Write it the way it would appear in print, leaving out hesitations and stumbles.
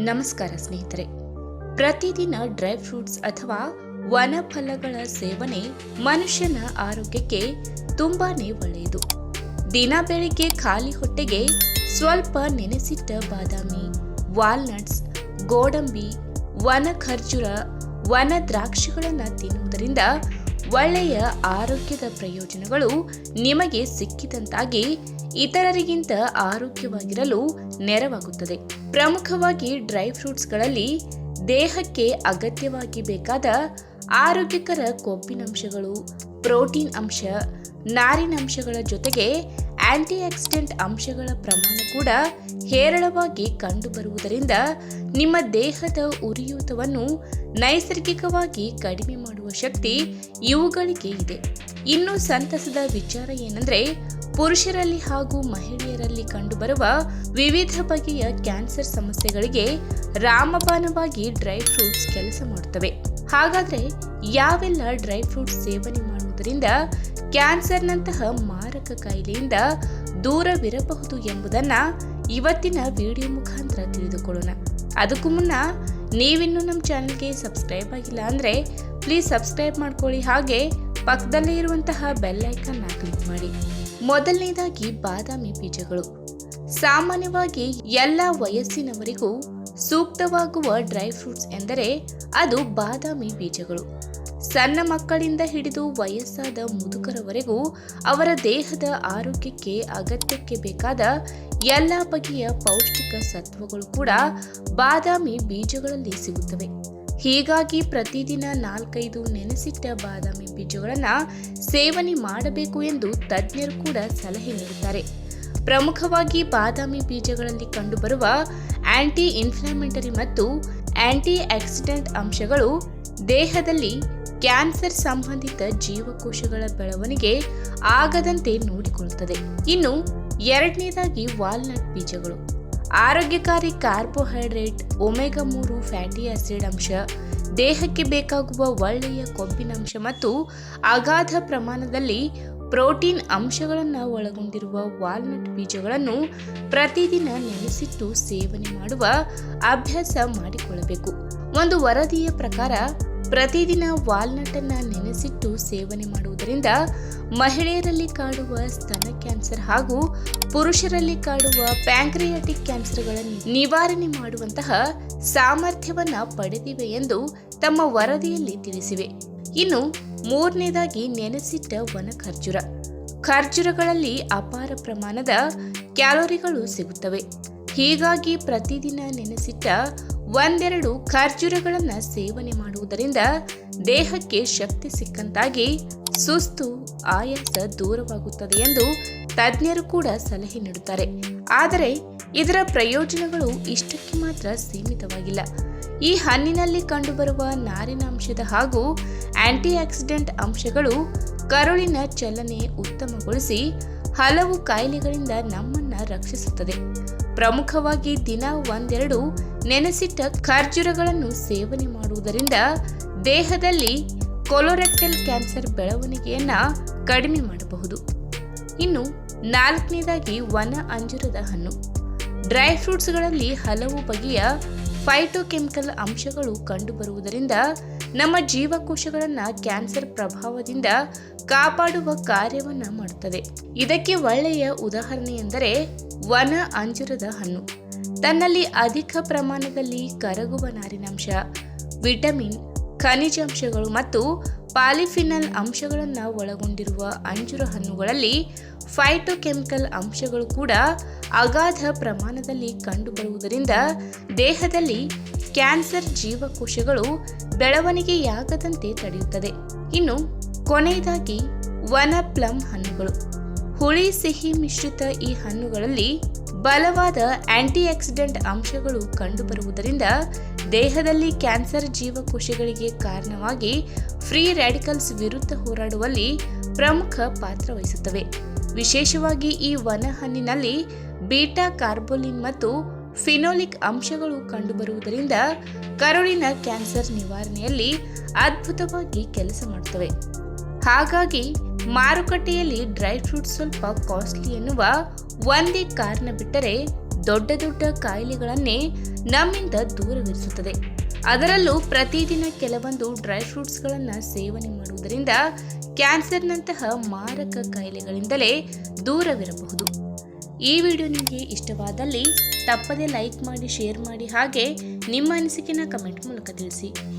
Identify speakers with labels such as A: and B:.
A: ನಮಸ್ಕಾರ ಸ್ನೇಹಿತರೆ. ಪ್ರತಿದಿನ ಡ್ರೈ ಫ್ರೂಟ್ಸ್ ಅಥವಾ ವನಫಲಗಳ ಸೇವನೆ ಮನುಷ್ಯನ ಆರೋಗ್ಯಕ್ಕೆ ತುಂಬಾನೇ ಒಳ್ಳೆಯದು. ದಿನ ಬೆಳಿಗ್ಗೆ ಖಾಲಿ ಹೊಟ್ಟೆಗೆ ಸ್ವಲ್ಪ ನೆನೆಸಿಟ್ಟ ಬಾದಾಮಿ, ವಾಲ್ನಟ್ಸ್, ಗೋಡಂಬಿ, ವನ ಖರ್ಜೂರ, ವನ ದ್ರಾಕ್ಷಿಗಳನ್ನು ತಿನ್ನುವುದರಿಂದ ಒಳ್ಳೆಯ ಆರೋಗ್ಯದ ಪ್ರಯೋಜನಗಳು ನಿಮಗೆ ಸಿಕ್ಕಿದಂತಾಗಿ ಇತರರಿಗಿಂತ ಆರೋಗ್ಯವಾಗಿರಲು ನೆರವಾಗುತ್ತದೆ. ಪ್ರಮುಖವಾಗಿ ಡ್ರೈ ಫ್ರೂಟ್ಸ್ಗಳಲ್ಲಿ ದೇಹಕ್ಕೆ ಅಗತ್ಯವಾಗಿ ಬೇಕಾದ ಆರೋಗ್ಯಕರ ಕೊಬ್ಬಿನಂಶಗಳು, ಪ್ರೋಟೀನ್ ಅಂಶ, ನಾರಿನಂಶಗಳ ಜೊತೆಗೆ ಆಂಟಿ ಆಕ್ಸಿಡೆಂಟ್ ಅಂಶಗಳ ಪ್ರಮಾಣ ಕೂಡ ಹೇರಳವಾಗಿ ಕಂಡುಬರುವುದರಿಂದ ನಿಮ್ಮ ದೇಹದ ಉರಿಯೂತವನ್ನು ನೈಸರ್ಗಿಕವಾಗಿ ಕಡಿಮೆ ಮಾಡುವ ಶಕ್ತಿ ಇವುಗಳಿಗೆ ಇದೆ. ಇನ್ನು ಸಂತಸದ ವಿಚಾರ ಏನಂದ್ರೆ, ಪುರುಷರಲ್ಲಿ ಹಾಗೂ ಮಹಿಳೆಯರಲ್ಲಿ ಕಂಡುಬರುವ ವಿವಿಧ ಬಗೆಯ ಕ್ಯಾನ್ಸರ್ ಸಮಸ್ಯೆಗಳಿಗೆ ರಾಮಬಾಣವಾಗಿ ಡ್ರೈ ಫ್ರೂಟ್ಸ್ ಕೆಲಸ ಮಾಡುತ್ತವೆ. ಹಾಗಾದ್ರೆ ಯಾವೆಲ್ಲ ಡ್ರೈ ಫ್ರೂಟ್ಸ್ ಸೇವನೆ ಮಾಡುವುದರಿಂದ ಕ್ಯಾನ್ಸರ್ನಂತಹ ಮಾರಕ ಕಾಯಿಲೆಯಿಂದ ದೂರವಿರಬಹುದು ಎಂಬುದನ್ನ ಇವತ್ತಿನ ವಿಡಿಯೋ ಮುಖಾಂತರ ತಿಳಿದುಕೊಳ್ಳೋಣ. ಅದಕ್ಕೂ ಮುನ್ನ ನೀವಿನ್ನೂ ನಮ್ಮ ಚಾನೆಲ್ಗೆ ಸಬ್ಸ್ಕ್ರೈಬ್ ಆಗಿಲ್ಲ ಅಂದ್ರೆ ಪ್ಲೀಸ್ ಸಬ್ಸ್ಕ್ರೈಬ್ ಮಾಡ್ಕೊಳ್ಳಿ, ಹಾಗೆ ಪಕ್ಕದಲ್ಲೇ ಇರುವಂತಹ ಬೆಲ್ ಐಕಾನ್ ಕ್ಲಿಕ್ ಮಾಡಿ. ಮೊದಲನೇದಾಗಿ ಬಾದಾಮಿ ಬೀಜಗಳು. ಸಾಮಾನ್ಯವಾಗಿ ಎಲ್ಲ ವಯಸ್ಸಿನವರಿಗೂ ಸೂಕ್ತವಾಗುವ ಡ್ರೈ ಫ್ರೂಟ್ಸ್ ಎಂದರೆ ಅದು ಬಾದಾಮಿ ಬೀಜಗಳು. ಸಣ್ಣ ಮಕ್ಕಳಿಂದ ಹಿಡಿದು ವಯಸ್ಸಾದ ಮುದುಕರವರೆಗೂ ಅವರ ದೇಹದ ಆರೋಗ್ಯಕ್ಕೆ ಅಗತ್ಯಕ್ಕೆ ಬೇಕಾದ ಎಲ್ಲ ಬಗೆಯ ಪೌಷ್ಟಿಕ ಸತ್ವಗಳು ಕೂಡ ಬಾದಾಮಿ ಬೀಜಗಳಲ್ಲಿ ಸಿಗುತ್ತವೆ. ಹೀಗಾಗಿ ಪ್ರತಿದಿನ 4-5 ನೆನೆಸಿಟ್ಟ ಬಾದಾಮಿ ಬೀಜಗಳನ್ನು ಸೇವನೆ ಮಾಡಬೇಕು ಎಂದು ತಜ್ಞರು ಕೂಡ ಸಲಹೆ ನೀಡುತ್ತಾರೆ. ಪ್ರಮುಖವಾಗಿ ಬಾದಾಮಿ ಬೀಜಗಳಲ್ಲಿ ಕಂಡುಬರುವ ಆಂಟಿ ಇನ್ಫ್ಲಾಮೇಟರಿ ಮತ್ತು ಆಂಟಿ ಆಕ್ಸಿಡೆಂಟ್ ಅಂಶಗಳು ದೇಹದಲ್ಲಿ ಕ್ಯಾನ್ಸರ್ ಸಂಬಂಧಿತ ಜೀವಕೋಶಗಳ ಬೆಳವಣಿಗೆ ಆಗದಂತೆ ನೋಡಿಕೊಳ್ಳುತ್ತದೆ. ಇನ್ನು ಎರಡನೇದಾಗಿ ವಾಲ್ನಟ್ ಬೀಜಗಳು. ಆರೋಗ್ಯಕಾರಿ ಕಾರ್ಬೋಹೈಡ್ರೇಟ್, ಒಮೆಗಾ 3 ಫ್ಯಾಟಿ ಆಸಿಡ್ ಅಂಶ, ದೇಹಕ್ಕೆ ಬೇಕಾಗುವ ಒಳ್ಳೆಯ ಕೊಬ್ಬಿನಂಶ ಮತ್ತು ಅಗಾಧ ಪ್ರಮಾಣದಲ್ಲಿ ಪ್ರೋಟೀನ್ ಅಂಶಗಳನ್ನು ಒಳಗೊಂಡಿರುವ ವಾಲ್ನಟ್ ಬೀಜಗಳನ್ನು ಪ್ರತಿದಿನ ನೆನೆಸಿಟ್ಟು ಸೇವನೆ ಮಾಡುವ ಅಭ್ಯಾಸ ಮಾಡಿಕೊಳ್ಳಬೇಕು. ಒಂದು ವರದಿಯ ಪ್ರಕಾರ ಪ್ರತಿದಿನ ವಾಲ್ನಟ್ ಅನ್ನು ನೆನೆಸಿಟ್ಟು ಸೇವನೆ ಮಾಡುವುದರಿಂದ ಮಹಿಳೆಯರಲ್ಲಿ ಕಾಡುವ ಸ್ತನ ಕ್ಯಾನ್ಸರ್ ಹಾಗೂ ಪುರುಷರಲ್ಲಿ ಕಾಡುವ ಪ್ಯಾಂಕ್ರಿಯಾಟಿಕ್ ಕ್ಯಾನ್ಸರ್ಗಳನ್ನು ನಿವಾರಣೆ ಮಾಡುವಂತಹ ಸಾಮರ್ಥ್ಯವನ್ನ ಪಡೆದಿವೆ ಎಂದು ತಮ್ಮ ವರದಿಯಲ್ಲಿ ತಿಳಿಸಿವೆ. ಇನ್ನು ಮೂರನೇದಾಗಿ ನೆನೆಸಿಟ್ಟ ವನ ಖರ್ಜೂರ. ಖರ್ಜೂರಗಳಲ್ಲಿ ಅಪಾರ ಪ್ರಮಾಣದ ಕ್ಯಾಲೋರಿಗಳು ಸಿಗುತ್ತವೆ. ಹೀಗಾಗಿ ಪ್ರತಿದಿನ ನೆನೆಸಿಟ್ಟ 1-2 ಖರ್ಜೂರಗಳನ್ನು ಸೇವನೆ ಮಾಡುವುದರಿಂದ ದೇಹಕ್ಕೆ ಶಕ್ತಿ ಸಿಕ್ಕಂತಾಗಿ ಸುಸ್ತು, ಆಯಾಸ ದೂರವಾಗುತ್ತದೆ ಎಂದು ತಜ್ಞರು ಕೂಡ ಸಲಹೆ ನೀಡುತ್ತಾರೆ. ಆದರೆ ಇದರ ಪ್ರಯೋಜನಗಳು ಇಷ್ಟಕ್ಕೆ ಮಾತ್ರ ಸೀಮಿತವಾಗಿಲ್ಲ. ಈ ಹಣ್ಣಿನಲ್ಲಿ ಕಂಡುಬರುವ ನಾರಿನಾಂಶದ ಹಾಗೂ ಆಂಟಿ ಆಕ್ಸಿಡೆಂಟ್ ಅಂಶಗಳು ಕರುಳಿನ ಚಲನೆ ಉತ್ತಮಗೊಳಿಸಿ ಹಲವು ಕಾಯಿಲೆಗಳಿಂದ ನಮ್ಮನ್ನ ರಕ್ಷಿಸುತ್ತದೆ. ಪ್ರಮುಖವಾಗಿ ದಿನ 1-2 ನೆನೆಸಿಟ್ಟ ಖರ್ಜೂರಗಳನ್ನು ಸೇವನೆ ಮಾಡುವುದರಿಂದ ದೇಹದಲ್ಲಿ ಕೊಲೊರೆಕ್ಟಲ್ ಕ್ಯಾನ್ಸರ್ ಬೆಳವಣಿಗೆಯನ್ನ ಕಡಿಮೆ ಮಾಡಬಹುದು. ಇನ್ನು 4ನೇದಾಗಿ ವನ ಅಂಜೂರದ ಹಣ್ಣು. ಡ್ರೈ ಫ್ರೂಟ್ಸ್ಗಳಲ್ಲಿ ಹಲವು ಬಗೆಯ ಫೈಟೋಕೆಮಿಕಲ್ ಅಂಶಗಳು ಕಂಡುಬರುವುದರಿಂದ ನಮ್ಮ ಜೀವಕೋಶಗಳನ್ನು ಕ್ಯಾನ್ಸರ್ ಪ್ರಭಾವದಿಂದ ಕಾಪಾಡುವ ಕಾರ್ಯವನ್ನ ಮಾಡುತ್ತದೆ. ಇದಕ್ಕೆ ಒಳ್ಳೆಯ ಉದಾಹರಣೆ ಎಂದರೆ ವನ ಅಂಜೂರದ ಹಣ್ಣು. ತನ್ನಲ್ಲಿ ಅಧಿಕ ಪ್ರಮಾಣದಲ್ಲಿ ಕರಗುವ ನಾರಿನಾಂಶ, ವಿಟಮಿನ್, ಖನಿಜಾಂಶಗಳು ಮತ್ತು ಪಾಲಿಫಿನಲ್ ಅಂಶಗಳನ್ನು ಒಳಗೊಂಡಿರುವ ಅಂಜೂರ ಹಣ್ಣುಗಳಲ್ಲಿ ಫೈಟೋಕೆಮಿಕಲ್ ಅಂಶಗಳು ಕೂಡ ಅಗಾಧ ಪ್ರಮಾಣದಲ್ಲಿ ಕಂಡುಬರುವುದರಿಂದ ದೇಹದಲ್ಲಿ ಕ್ಯಾನ್ಸರ್ ಜೀವಕೋಶಗಳು ಬೆಳವಣಿಗೆಯಾಗದಂತೆ ತಡೆಯುತ್ತದೆ. ಇನ್ನು ಕೊನೆಯದಾಗಿ ವನ ಪ್ಲಮ್ ಹಣ್ಣುಗಳು. ಹುಳಿ ಸಿಹಿ ಮಿಶ್ರಿತ ಈ ಹಣ್ಣುಗಳಲ್ಲಿ ಬಲವಾದ ಆಂಟಿ ಆಕ್ಸಿಡೆಂಟ್ ಅಂಶಗಳು ಕಂಡುಬರುವುದರಿಂದ ದೇಹದಲ್ಲಿ ಕ್ಯಾನ್ಸರ್ ಜೀವಕೋಶಗಳಿಗೆ ಕಾರಣವಾಗಿ ಫ್ರೀ ರ್ಯಾಡಿಕಲ್ಸ್ ವಿರುದ್ಧ ಹೋರಾಡುವಲ್ಲಿ ಪ್ರಮುಖ ಪಾತ್ರ ವಹಿಸುತ್ತವೆ. ವಿಶೇಷವಾಗಿ ಈ ವನ ಹಣ್ಣಿನಲ್ಲಿ ಬೀಟಾ ಕಾರ್ಬೋಲಿನ್ ಮತ್ತು ಫಿನೋಲಿಕ್ ಅಂಶಗಳು ಕಂಡುಬರುವುದರಿಂದ ಕರುಳಿನ ಕ್ಯಾನ್ಸರ್ ನಿವಾರಣೆಯಲ್ಲಿ ಅದ್ಭುತವಾಗಿ ಕೆಲಸ ಮಾಡುತ್ತವೆ. ಹಾಗಾಗಿ ಮಾರುಕಟ್ಟೆಯಲ್ಲಿ ಡ್ರೈ ಫ್ರೂಟ್ಸ್ ಸ್ವಲ್ಪ ಕಾಸ್ಟ್ಲಿ ಎನ್ನುವ ಒಂದೇ ಕಾರಣ ಬಿಟ್ಟರೆ ದೊಡ್ಡ ದೊಡ್ಡ ಕಾಯಿಲೆಗಳನ್ನೇ ನಮ್ಮಿಂದ ದೂರವಿರಿಸುತ್ತದೆ. ಅದರಲ್ಲೂ ಪ್ರತಿದಿನ ಕೆಲವೊಂದು ಡ್ರೈ ಫ್ರೂಟ್ಸ್ಗಳನ್ನು ಸೇವನೆ ಮಾಡುವುದರಿಂದ ಕ್ಯಾನ್ಸರ್ನಂತಹ ಮಾರಕ ಕಾಯಿಲೆಗಳಿಂದಲೇ ದೂರವಿರಬಹುದು. ಈ ವಿಡಿಯೋ ನಿಮಗೆ ಇಷ್ಟವಾದಲ್ಲಿ ತಪ್ಪದೇ ಲೈಕ್ ಮಾಡಿ, ಶೇರ್ ಮಾಡಿ, ಹಾಗೆ ನಿಮ್ಮ ಅನಿಸಿಕೆನ ಕಮೆಂಟ್ ಮೂಲಕ ತಿಳಿಸಿ.